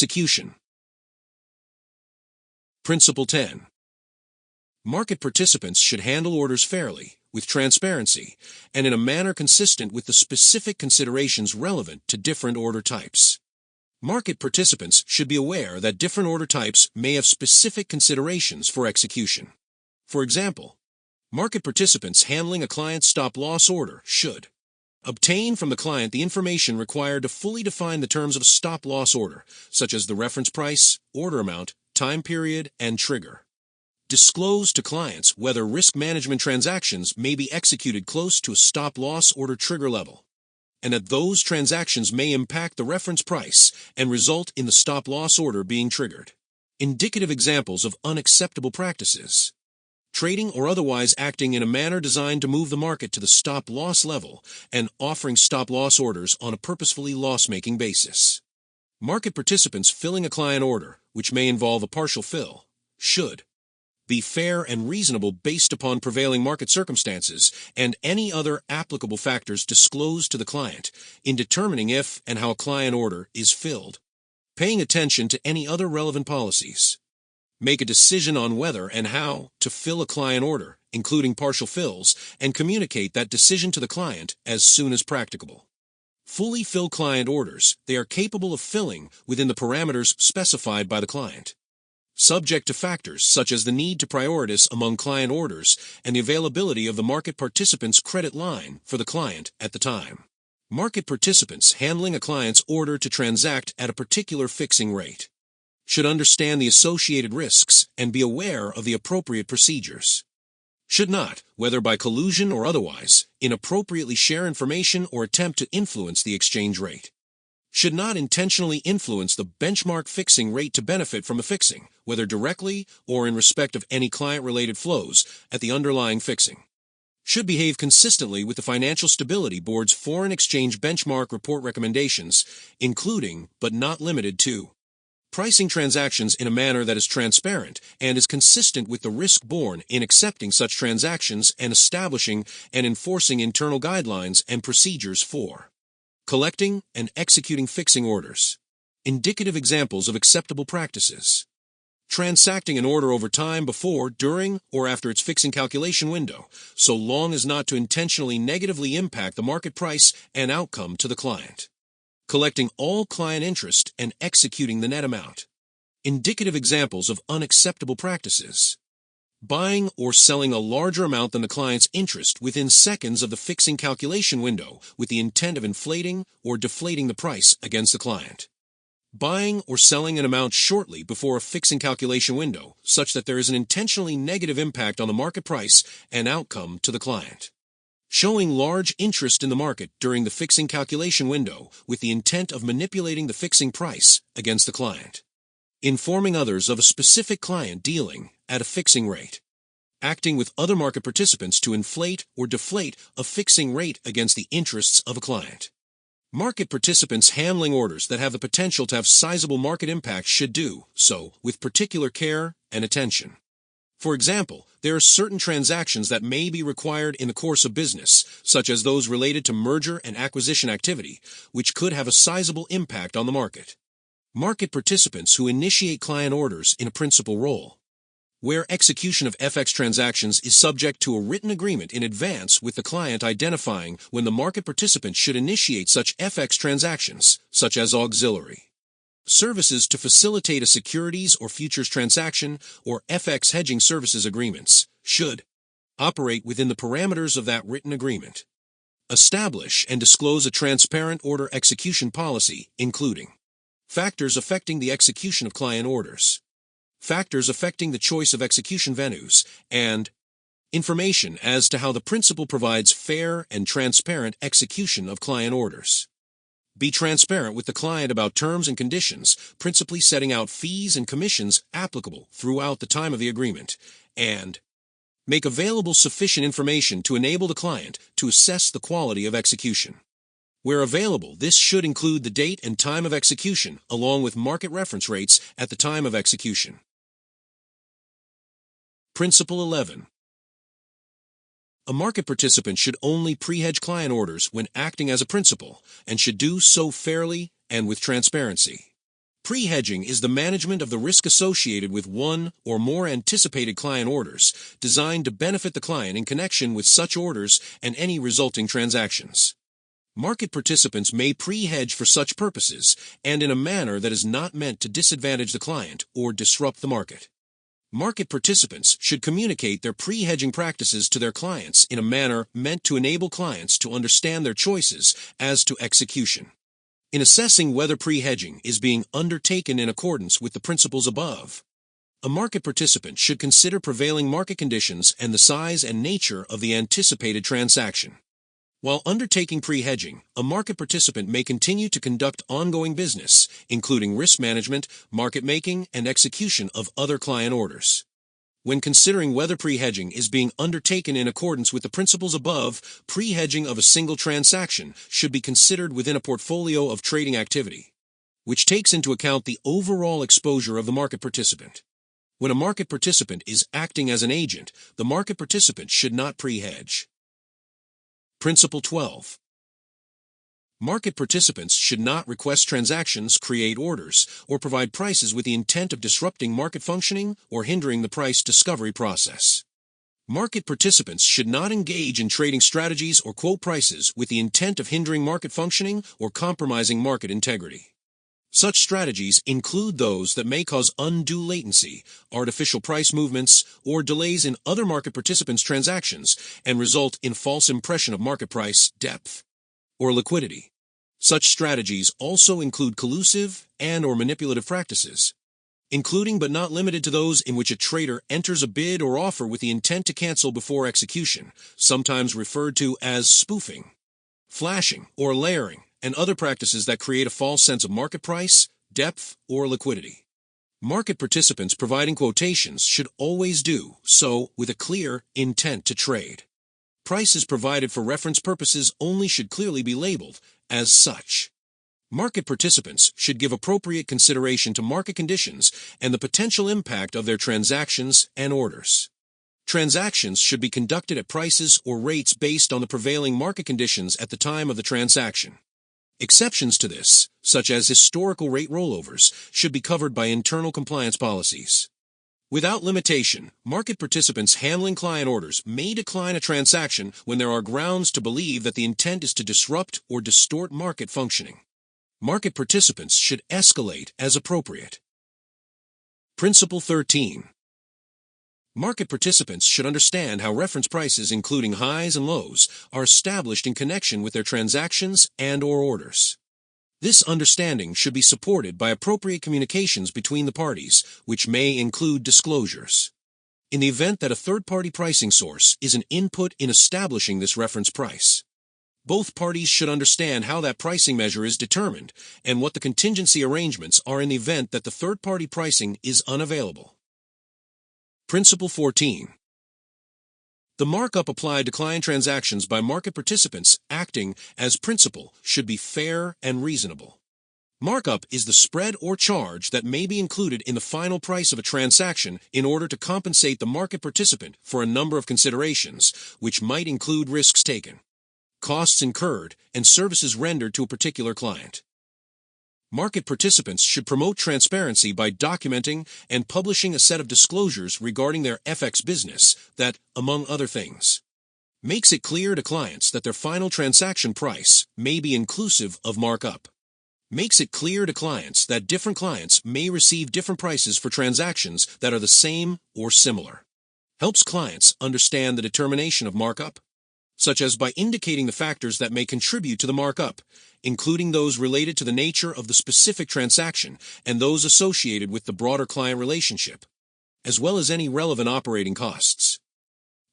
Execution. Principle 10. Market participants should handle orders fairly, with transparency, and in a manner consistent with the specific considerations relevant to different order types. Market participants should be aware that different order types may have specific considerations for execution. For example, market participants handling a client's stop-loss order should obtain from the client the information required to fully define the terms of a stop-loss order, such as the reference price, order amount, time period, and trigger. Disclose to clients whether risk management transactions may be executed close to a stop-loss order trigger level, and that those transactions may impact the reference price and result in the stop-loss order being triggered. Indicative examples of unacceptable practices: trading or otherwise acting in a manner designed to move the market to the stop-loss level and offering stop-loss orders on a purposefully loss-making basis. Market participants filling a client order, which may involve a partial fill, should be fair and reasonable based upon prevailing market circumstances and any other applicable factors disclosed to the client in determining if and how a client order is filled. Paying attention to any other relevant policies. Make a decision on whether and how to fill a client order, including partial fills, and communicate that decision to the client as soon as practicable. Fully fill client orders they are capable of filling within the parameters specified by the client, subject to factors such as the need to prioritize among client orders and the availability of the market participant's credit line for the client at the time. Market participants handling a client's order to transact at a particular fixing rate should understand the associated risks and be aware of the appropriate procedures. Should not, whether by collusion or otherwise, inappropriately share information or attempt to influence the exchange rate. Should not intentionally influence the benchmark fixing rate to benefit from a fixing, whether directly or in respect of any client-related flows at the underlying fixing. Should behave consistently with the Financial Stability Board's foreign exchange benchmark report recommendations, including, but not limited to, pricing transactions in a manner that is transparent and is consistent with the risk borne in accepting such transactions and establishing and enforcing internal guidelines and procedures for collecting and executing fixing orders. Indicative examples of acceptable practices: transacting an order over time before, during, or after its fixing calculation window, so long as not to intentionally negatively impact the market price and outcome to the client. Collecting all client interest and executing the net amount. Indicative examples of unacceptable practices: buying or selling a larger amount than the client's interest within seconds of the fixing calculation window with the intent of inflating or deflating the price against the client. Buying or selling an amount shortly before a fixing calculation window such that there is an intentionally negative impact on the market price and outcome to the client. Showing large interest in the market during the fixing calculation window with the intent of manipulating the fixing price against the client. Informing others of a specific client dealing at a fixing rate. Acting with other market participants to inflate or deflate a fixing rate against the interests of a client. Market participants handling orders that have the potential to have sizable market impact should do so with particular care and attention. For example, there are certain transactions that may be required in the course of business, such as those related to merger and acquisition activity, which could have a sizable impact on the market. Market participants who initiate client orders in a principal role, where execution of FX transactions is subject to a written agreement in advance with the client identifying when the market participant should initiate such FX transactions, such as auxiliary services to facilitate a securities or futures transaction or FX hedging services agreements, should operate within the parameters of that written agreement. Establish and disclose a transparent order execution policy, including factors affecting the execution of client orders, factors affecting the choice of execution venues, and information as to how the principal provides fair and transparent execution of client orders. Be transparent with the client about terms and conditions, principally setting out fees and commissions applicable throughout the time of the agreement, and make available sufficient information to enable the client to assess the quality of execution. Where available, this should include the date and time of execution, along with market reference rates at the time of execution. Principle 11. A market participant should only pre-hedge client orders when acting as a principal, and should do so fairly and with transparency. Pre-hedging is the management of the risk associated with one or more anticipated client orders, designed to benefit the client in connection with such orders and any resulting transactions. Market participants may pre-hedge for such purposes and in a manner that is not meant to disadvantage the client or disrupt the market. Market participants should communicate their pre-hedging practices to their clients in a manner meant to enable clients to understand their choices as to execution. In assessing whether pre-hedging is being undertaken in accordance with the principles above, a market participant should consider prevailing market conditions and the size and nature of the anticipated transaction. While undertaking pre-hedging, a market participant may continue to conduct ongoing business, including risk management, market making, and execution of other client orders. When considering whether pre-hedging is being undertaken in accordance with the principles above, pre-hedging of a single transaction should be considered within a portfolio of trading activity, which takes into account the overall exposure of the market participant. When a market participant is acting as an agent, the market participant should not pre-hedge. Principle 12. Market participants should not request transactions, create orders, or provide prices with the intent of disrupting market functioning or hindering the price discovery process. Market participants should not engage in trading strategies or quote prices with the intent of hindering market functioning or compromising market integrity. Such strategies include those that may cause undue latency, artificial price movements, or delays in other market participants' transactions and result in false impression of market price, depth, or liquidity. Such strategies also include collusive and/or manipulative practices, including but not limited to those in which a trader enters a bid or offer with the intent to cancel before execution, sometimes referred to as spoofing, flashing, or layering, and other practices that create a false sense of market price, depth, or liquidity. Market participants providing quotations should always do so with a clear intent to trade. Prices provided for reference purposes only should clearly be labeled as such. Market participants should give appropriate consideration to market conditions and the potential impact of their transactions and orders. Transactions should be conducted at prices or rates based on the prevailing market conditions at the time of the transaction. Exceptions to this, such as historical rate rollovers, should be covered by internal compliance policies. Without limitation, market participants handling client orders may decline a transaction when there are grounds to believe that the intent is to disrupt or distort market functioning. Market participants should escalate as appropriate. Principle 13. Market participants should understand how reference prices, including highs and lows, are established in connection with their transactions and/or orders. This understanding should be supported by appropriate communications between the parties, which may include disclosures. In the event that a third-party pricing source is an input in establishing this reference price, both parties should understand how that pricing measure is determined and what the contingency arrangements are in the event that the third-party pricing is unavailable. Principle 14. The markup applied to client transactions by market participants acting as principal should be fair and reasonable. Markup is the spread or charge that may be included in the final price of a transaction in order to compensate the market participant for a number of considerations, which might include risks taken, costs incurred, and services rendered to a particular client. Market participants should promote transparency by documenting and publishing a set of disclosures regarding their FX business that, among other things, makes it clear to clients that their final transaction price may be inclusive of markup. Makes it clear to clients that different clients may receive different prices for transactions that are the same or similar. Helps clients understand the determination of markup, such as by indicating the factors that may contribute to the markup, including those related to the nature of the specific transaction and those associated with the broader client relationship, as well as any relevant operating costs.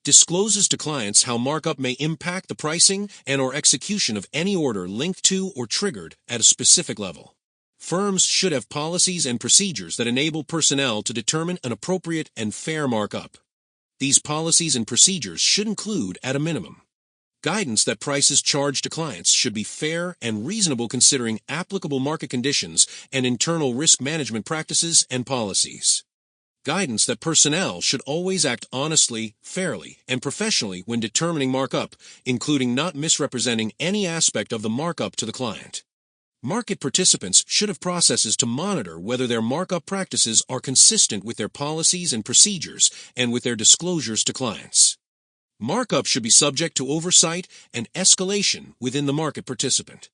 Discloses to clients how markup may impact the pricing and/or execution of any order linked to or triggered at a specific level. Firms should have policies and procedures that enable personnel to determine an appropriate and fair markup. These policies and procedures should include, at a minimum, guidance that prices charged to clients should be fair and reasonable considering applicable market conditions and internal risk management practices and policies. Guidance that personnel should always act honestly, fairly, and professionally when determining markup, including not misrepresenting any aspect of the markup to the client. Market participants should have processes to monitor whether their markup practices are consistent with their policies and procedures and with their disclosures to clients. Markup should be subject to oversight and escalation within the market participant.